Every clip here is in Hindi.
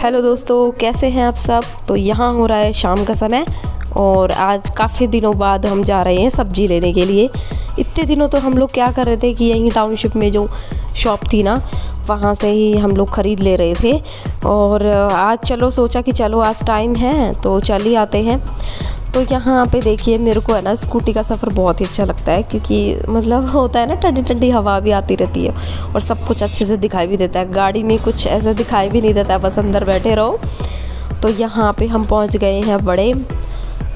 हेलो दोस्तों, कैसे हैं आप सब। तो यहाँ हो रहा है शाम का समय और आज काफ़ी दिनों बाद हम जा रहे हैं सब्ज़ी लेने के लिए। इतने दिनों तो हम लोग क्या कर रहे थे कि यहीं टाउनशिप में जो शॉप थी ना, वहाँ से ही हम लोग ख़रीद ले रहे थे। और आज चलो सोचा कि चलो आज टाइम है तो चल ही आते हैं। तो यहाँ पे देखिए, मेरे को है ना स्कूटी का सफ़र बहुत ही अच्छा लगता है, क्योंकि मतलब होता है ना ठंडी ठंडी हवा भी आती रहती है और सब कुछ अच्छे से दिखाई भी देता है। गाड़ी में कुछ ऐसा दिखाई भी नहीं देता, बस अंदर बैठे रहो। तो यहाँ पे हम पहुँच गए हैं बड़े।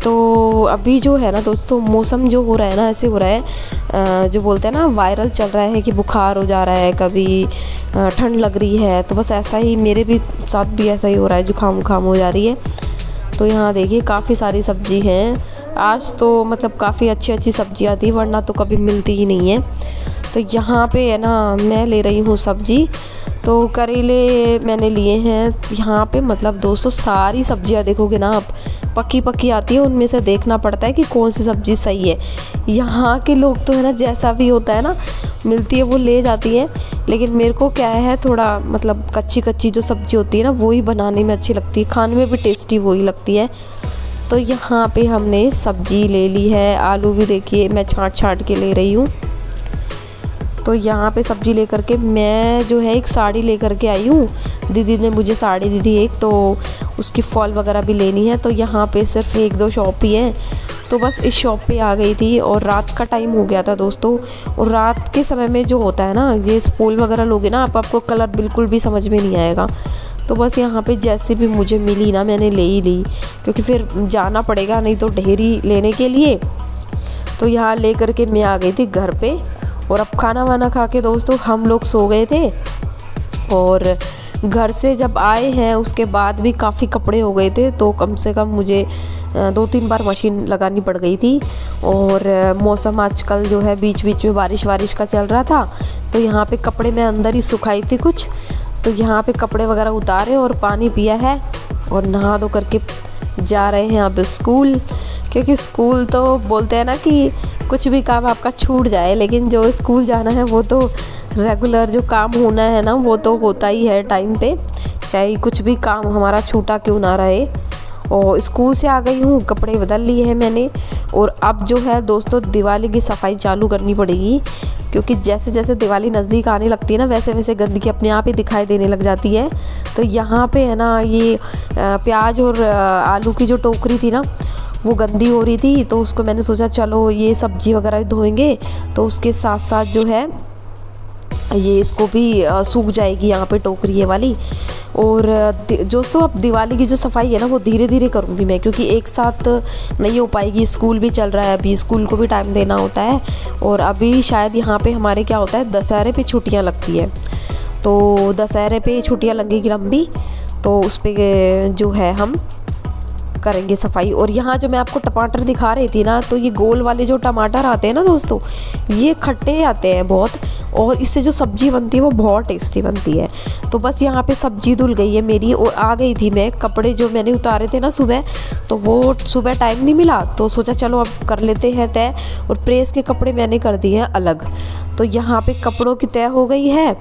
तो अभी जो है ना दोस्तों, मौसम जो हो रहा है ना, ऐसे हो रहा है जो बोलते हैं ना, वायरल चल रहा है कि बुखार हो जा रहा है, कभी ठंड लग रही है। तो बस ऐसा ही मेरे भी साथ भी ऐसा ही हो रहा है, जुकाम वुकाम हो जा रही है। तो यहाँ देखिए काफ़ी सारी सब्ज़ी हैं। आज तो मतलब काफ़ी अच्छी अच्छी सब्जियाँ थी, वरना तो कभी मिलती ही नहीं है। तो यहाँ पे है ना, मैं ले रही हूँ सब्ज़ी। तो करेले मैंने लिए हैं यहाँ पे। मतलब दोस्तों, सारी सब्जियाँ देखोगे ना आप, पक्की पक्की आती है। उनमें से देखना पड़ता है कि कौन सी सब्ज़ी सही है। यहाँ के लोग तो है ना, जैसा भी होता है ना, मिलती है वो ले जाती है। लेकिन मेरे को क्या है, थोड़ा मतलब कच्ची कच्ची जो सब्ज़ी होती है ना, वही बनाने में अच्छी लगती है, खाने में भी टेस्टी वही लगती है। तो यहाँ पे हमने सब्ज़ी ले ली है। आलू भी देखिए मैं छाँट के ले रही हूँ। तो यहाँ पे सब्ज़ी लेकर के मैं जो है एक साड़ी लेकर के आई हूँ। दीदी ने मुझे साड़ी दी थी एक, तो उसकी फॉल वगैरह भी लेनी है। तो यहाँ पे सिर्फ एक दो शॉप ही है, तो बस इस शॉप पे आ गई थी। और रात का टाइम हो गया था दोस्तों। और रात के समय में जो होता है ना, ये फूल वगैरह लोगे ना आपको कलर बिल्कुल भी समझ में नहीं आएगा। तो बस यहाँ पे जैसे भी मुझे मिली ना, मैंने ले ही ली, क्योंकि फिर जाना पड़ेगा नहीं तो ढेरी लेने के लिए। तो यहाँ ले करके मैं आ गई थी घर पे। और अब खाना वाना खा के दोस्तों हम लोग सो गए थे। और घर से जब आए हैं उसके बाद भी काफ़ी कपड़े हो गए थे, तो कम से कम मुझे 2-3 बार मशीन लगानी पड़ गई थी। और मौसम आजकल जो है बीच बीच में बारिश का चल रहा था, तो यहाँ पे कपड़े मैं अंदर ही सुखाई थी कुछ। तो यहाँ पे कपड़े वगैरह उतारे और पानी पिया है और नहा धो करके जा रहे हैं अब स्कूल। क्योंकि स्कूल तो बोलते हैं ना कि कुछ भी काम आपका छूट जाए, लेकिन जो स्कूल जाना है वो तो रेगुलर जो काम होना है ना, वो तो होता ही है टाइम पे, चाहे कुछ भी काम हमारा छूटा क्यों ना रहे। और स्कूल से आ गई हूँ, कपड़े बदल लिए हैं मैंने। और अब जो है दोस्तों, दिवाली की सफाई चालू करनी पड़ेगी, क्योंकि जैसे जैसे दिवाली नज़दीक आने लगती है ना, वैसे वैसे गंदगी अपने आप ही दिखाई देने लग जाती है। तो यहाँ पे है ना, ये प्याज और आलू की जो टोकरी थी ना, वो गंदी हो रही थी। तो उसको मैंने सोचा चलो ये सब्ज़ी वगैरह धोएंगे, तो उसके साथ साथ जो है ये इसको भी सूख जाएगी यहाँ पे टोकरी ये वाली। और दोस्तों, अब दिवाली की जो सफाई है ना, वो धीरे धीरे करूँगी मैं, क्योंकि एक साथ नहीं हो पाएगी। स्कूल भी चल रहा है, अभी स्कूल को भी टाइम देना होता है। और अभी शायद यहाँ पे हमारे क्या होता है, दशहरे पे छुट्टियाँ लगती है। तो दशहरे पे छुट्टियाँ लगेगी लंबी, तो उस पर जो है हम करेंगे सफाई। और यहाँ जो मैं आपको टमाटर दिखा रही थी ना, तो ये गोल वाले जो टमाटर आते हैं ना दोस्तों, ये खट्टे आते हैं बहुत, और इससे जो सब्ज़ी बनती है वो बहुत टेस्टी बनती है। तो बस यहाँ पे सब्ज़ी धुल गई है मेरी और आ गई थी मैं। कपड़े जो मैंने उतारे थे ना सुबह, तो वो सुबह टाइम नहीं मिला, तो सोचा चलो अब कर लेते हैं तय। और प्रेस के कपड़े मैंने कर दिए हैं अलग। तो यहाँ पे कपड़ों की तय हो गई है।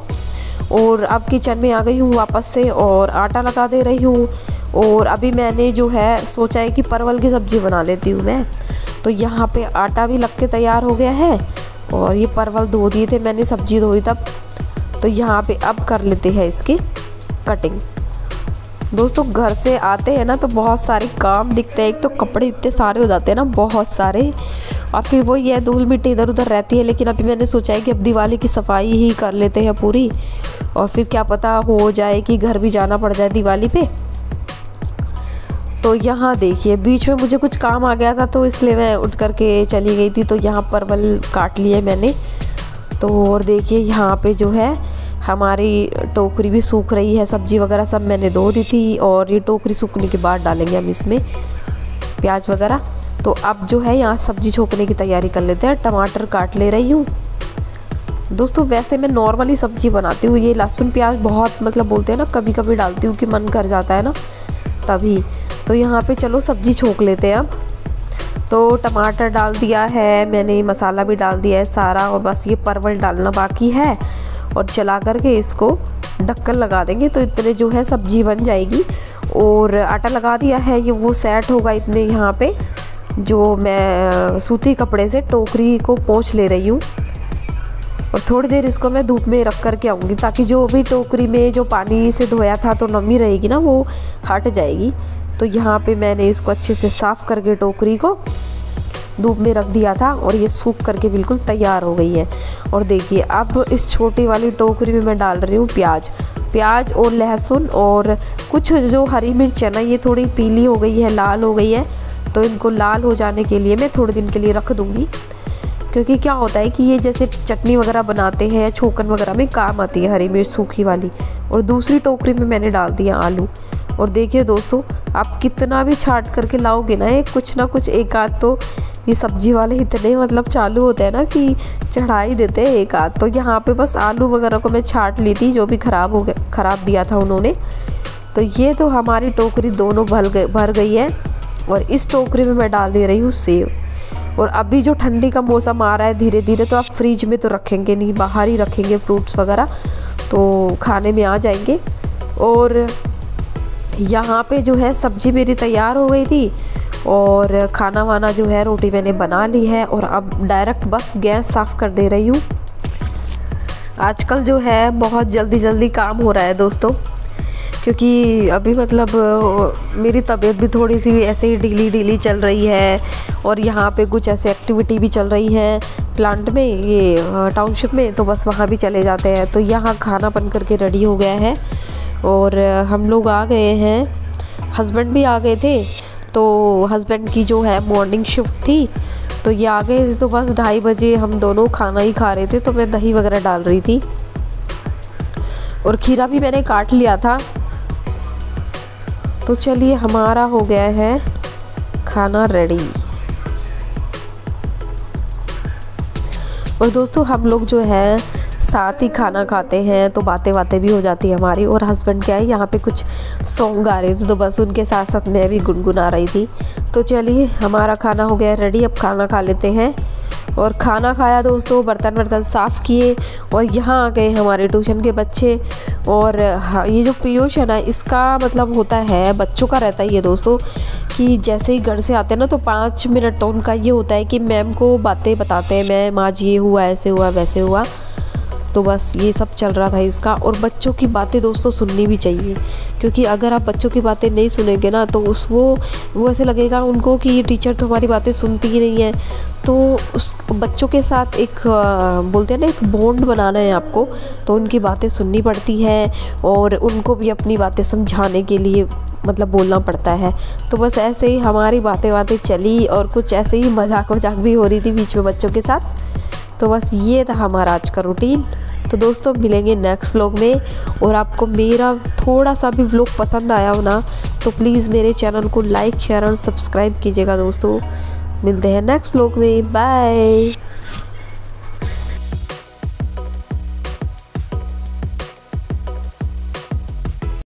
और अब किचन में आ गई हूँ वापस से और आटा लगा दे रही हूँ। और अभी मैंने जो है सोचा है कि परवल की सब्ज़ी बना लेती हूँ मैं। तो यहाँ पे आटा भी लग के तैयार हो गया है और ये परवल धो दिए थे मैंने, सब्ज़ी धोई तब। तो यहाँ पे अब कर लेते हैं इसकी कटिंग। दोस्तों, घर से आते हैं ना तो बहुत सारे काम दिखते हैं। एक तो कपड़े इतने सारे हो जाते हैं ना, बहुत सारे, और फिर वो ये धूल मिट्टी इधर उधर रहती है। लेकिन अभी मैंने सोचा है कि अब दिवाली की सफाई ही कर लेते हैं पूरी, और फिर क्या पता हो जाए कि घर भी जाना पड़ जाए दिवाली पे। तो यहाँ देखिए, बीच में मुझे कुछ काम आ गया था, तो इसलिए मैं उठ करके चली गई थी। तो यहाँ परवल काट लिए मैंने। तो और देखिए यहाँ पे जो है हमारी टोकरी भी सूख रही है, सब्ज़ी वगैरह सब मैंने धो दी थी। और ये टोकरी सूखने के बाद डालेंगे हम इसमें प्याज वगैरह। तो अब जो है यहाँ सब्ज़ी छोंकने की तैयारी कर लेते हैं। टमाटर काट ले रही हूँ दोस्तों। वैसे मैं नॉर्मली सब्ज़ी बनाती हूँ, ये लहसुन प्याज बहुत मतलब बोलते हैं ना, कभी कभी डालती हूँ कि मन कर जाता है ना, तभी। तो यहाँ पे चलो सब्ज़ी छोंक लेते हैं अब। तो टमाटर डाल दिया है मैंने, मसाला भी डाल दिया है सारा, और बस ये परवल डालना बाकी है। और चला करके इसको ढक्कन लगा देंगे तो इतने जो है सब्जी बन जाएगी। और आटा लगा दिया है, ये वो सेट होगा इतने यहाँ पे। जो मैं सूती कपड़े से टोकरी को पोंछ ले रही हूँ और थोड़ी देर इसको मैं धूप में रख कर के आऊँगी, ताकि जो भी टोकरी में जो पानी से धोया था तो नमी रहेगी ना, वो हट जाएगी। तो यहाँ पे मैंने इसको अच्छे से साफ़ करके टोकरी को धूप में रख दिया था और ये सूख करके बिल्कुल तैयार हो गई है। और देखिए अब इस छोटी वाली टोकरी में मैं डाल रही हूँ प्याज और लहसुन और कुछ जो हरी मिर्च है ना, ये थोड़ी पीली हो गई है, लाल हो गई है। तो इनको लाल हो जाने के लिए मैं थोड़े दिन के लिए रख दूँगी, क्योंकि क्या होता है कि ये जैसे चटनी वगैरह बनाते हैं, छोकन वगैरह में काम आती है हरी मिर्च सूखी वाली। और दूसरी टोकरी में मैंने डाल दिया आलू। और देखिए दोस्तों, आप कितना भी छाट करके लाओगे ना, कुछ ना कुछ एक आध तो ये सब्जी वाले इतने मतलब चालू होते हैं ना कि चढ़ा ही देते हैं एक आध। तो यहाँ पे बस आलू वगैरह को मैं छाट ली थी, जो भी ख़राब दिया था उन्होंने। तो ये तो हमारी टोकरी दोनों भर गई है। और इस टोकरी में मैं डाल दे रही हूँ सेव। और अभी जो ठंडी का मौसम आ रहा है धीरे धीरे, तो आप फ्रिज में तो रखेंगे नहीं, बाहर ही रखेंगे फ्रूट्स वगैरह, तो खाने में आ जाएंगे। और यहाँ पे जो है सब्जी मेरी तैयार हो गई थी और खाना वाना जो है रोटी मैंने बना ली है। और अब डायरेक्ट बस गैस साफ़ कर दे रही हूँ। आजकल जो है बहुत जल्दी जल्दी काम हो रहा है दोस्तों, क्योंकि अभी मतलब मेरी तबीयत भी थोड़ी सी ऐसे ही ढीली चल रही है। और यहाँ पे कुछ ऐसे एक्टिविटी भी चल रही है प्लांट में, ये टाउनशिप में, तो बस वहाँ भी चले जाते हैं। तो यहाँ खाना बन करके रेडी हो गया है और हम लोग आ गए हैं। हस्बैंड भी आ गए थे, तो हस्बैंड की जो है मॉर्निंग शिफ्ट थी, तो ये आ गए। तो बस 2:30 बजे हम दोनों खाना ही खा रहे थे। तो मैं दही वगैरह डाल रही थी और खीरा भी मैंने काट लिया था। तो चलिए हमारा हो गया है खाना रेडी। और दोस्तों हम लोग जो है साथ ही खाना खाते हैं, तो बातें भी हो जाती है हमारी। और हस्बैंड क्या है यहाँ पे कुछ सॉन्ग गा रहे थे, तो बस उनके साथ साथ मैं भी गुनगुना रही थी। तो चलिए हमारा खाना हो गया रेडी, अब खाना खा लेते हैं। और खाना खाया दोस्तों, बर्तन साफ़ किए और यहाँ आ गए हमारे ट्यूशन के बच्चे। और ये जो पीयूष है ना, इसका मतलब होता है, बच्चों का रहता है ये दोस्तों, कि जैसे ही घर से आते हैं ना, तो 5 मिनट तो उनका ये होता है कि मैम को बातें बताते हैं, मैम आज ये हुआ, ऐसे हुआ, वैसे हुआ। तो बस ये सब चल रहा था इसका। और बच्चों की बातें दोस्तों सुननी भी चाहिए, क्योंकि अगर आप बच्चों की बातें नहीं सुनेंगे ना, तो वो ऐसे लगेगा उनको कि ये टीचर तो हमारी बातें सुनती ही नहीं है। तो उस बच्चों के साथ एक बोलते हैं ना, एक बॉन्ड बनाना है आपको, तो उनकी बातें सुननी पड़ती है और उनको भी अपनी बातें समझाने के लिए मतलब बोलना पड़ता है। तो बस ऐसे ही हमारी बातें चली और कुछ ऐसे ही मजाक भी हो रही थी बीच में बच्चों के साथ। तो बस ये था हमारा आज का रूटीन। तो दोस्तों मिलेंगे नेक्स्ट व्लॉग में। और आपको मेरा थोड़ा सा भी व्लॉग पसंद आया हो ना, तो प्लीज़ मेरे चैनल को लाइक, शेयर और सब्सक्राइब कीजिएगा दोस्तों। मिलते हैं नेक्स्ट व्लॉग में, बाय।